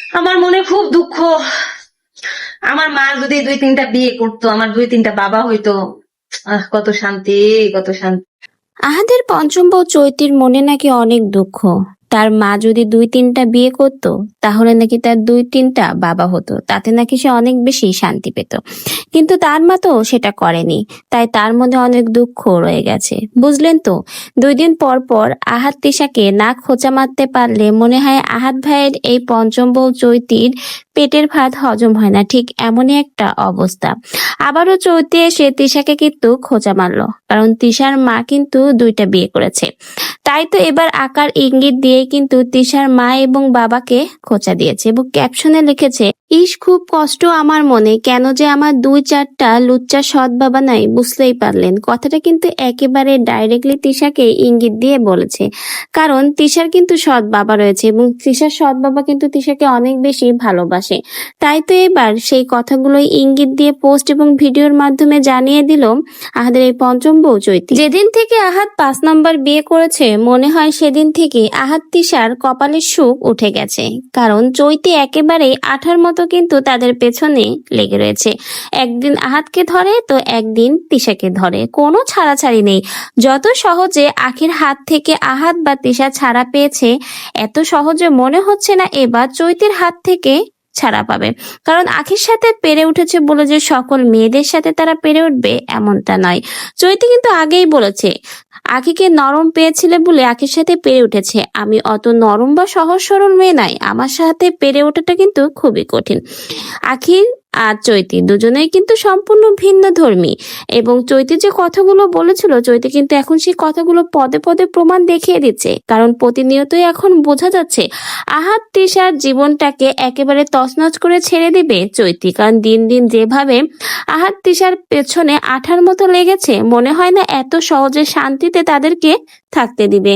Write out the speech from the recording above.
আমার মনে খুব দুঃখ। আমার মা যদি 2-3টা বিয়ে করতো, আমার 2-3টা বাবা হইতো, কত শান্তি, কত শান্তি। আহাদের পঞ্চম বউ চৈতির মনে নাকি অনেক দুঃখ। তার মা যদি 2-3টা বিয়ে করত তাহলে নাকি তার 2-3টা বাবা হতো, তাতে নাকি সে অনেক বেশি শান্তি পেত। কিন্তু তার মা তো সেটা করেনি, তাই তার মধ্যে অনেক দুঃখ রয়ে গেছে, বুঝলেন তো। 2 দিন পর পর আহাদ তিশাকে না খোঁচা মারতে পারলে মনে হয় আহাদ ভাইয়ের এই পঞ্চম বউ চৈতির পেটের ভাত হজম হয় না, ঠিক এমনই একটা অবস্থা। আবারও চৈতি এসে তিশাকে কিন্তু খোঁচা মারলো, কারণ তিশার মা কিন্তু 2টা বিয়ে করেছে। তাই তো এবার আকার ইঙ্গিত দিয়ে কিন্তু তিশার মা এবং বাবাকে খোঁচা দিয়েছে এবং ক্যাপশনে লিখেছে, ইস খুব কষ্ট আমার মনে, কেন যে আমার 2-4টা লুচ্চা সৎ বাবা নাই, বুঝতেই পারলেন। কথাটা কিন্তু একেবারে ডাইরেক্টলি তিশাকে ইঙ্গিত দিয়ে বলেছে, কারণ তিশার কিন্তু সৎ বাবা রয়েছে এবং তিশার সৎ বাবা কিন্তু তিশাকে অনেক বেশি ভালোবাসে। তাই তো এবার সেই কথাগুলোই ইঙ্গিত দিয়ে পোস্ট এবং ভিডিওর মাধ্যমে জানিয়ে দিল আহাদের এই পঞ্চম বউ চৈতি। যেদিন থেকে আহাদ 5 নম্বর বিয়ে করেছে মনে হয় সেদিন থেকে আহাদ তিশার কপালের সুখ উঠে গেছে, কারণ চৈতি একেবারে আঠার মতো কিন্তু তাদের পেছনে লেগে রয়েছে। একদিন আহাদকে ধরে তো একদিন তিশাকে ধরে, কোনো ছাড়াছাড়ি নেই। যত সহজে আখির হাত থেকে আহাদ বা তিশা ছাড়া পেয়েছে, এত সহজে মনে হচ্ছে না এবার চৈতির হাত থেকে ছাড়া পাবে। কারণ আখির সাথে পেরে উঠেছে বলে যে সকল মেয়েদের সাথে তারা পেরে উঠবে এমনটা নয়। চৈতি কিন্তু আগেই বলেছে, আখিকে নরম পেয়েছিলে বলে আখির সাথে পেরে উঠেছে, আমি অত নরম বা সহজ সরল মেয়ে নাই, আমার সাথে পেরে ওঠাটা কিন্তু খুবই কঠিন। আখির আর চৈতি দুজনেই কিন্তু সম্পূর্ণ ভিন্ন ধর্মী, এবং চৈতি যে কথাগুলো বলেছিল চৈতি কিন্তু এখন সেই কথাগুলো পদে পদে প্রমাণ দেখিয়ে দিচ্ছে, কারণ প্রতিনিয়তই এখন বোঝা যাচ্ছে আহাদ তিশার জীবনটাকে একেবারে তছনছ করে ছেড়ে দিবে চৈতি। কারণ দিন দিন যেভাবে আহাদ তিশার পেছনে আঠার মতো লেগেছে, মনে হয় না এত সহজে শান্তিতে তাদেরকে থাকতে দিবে।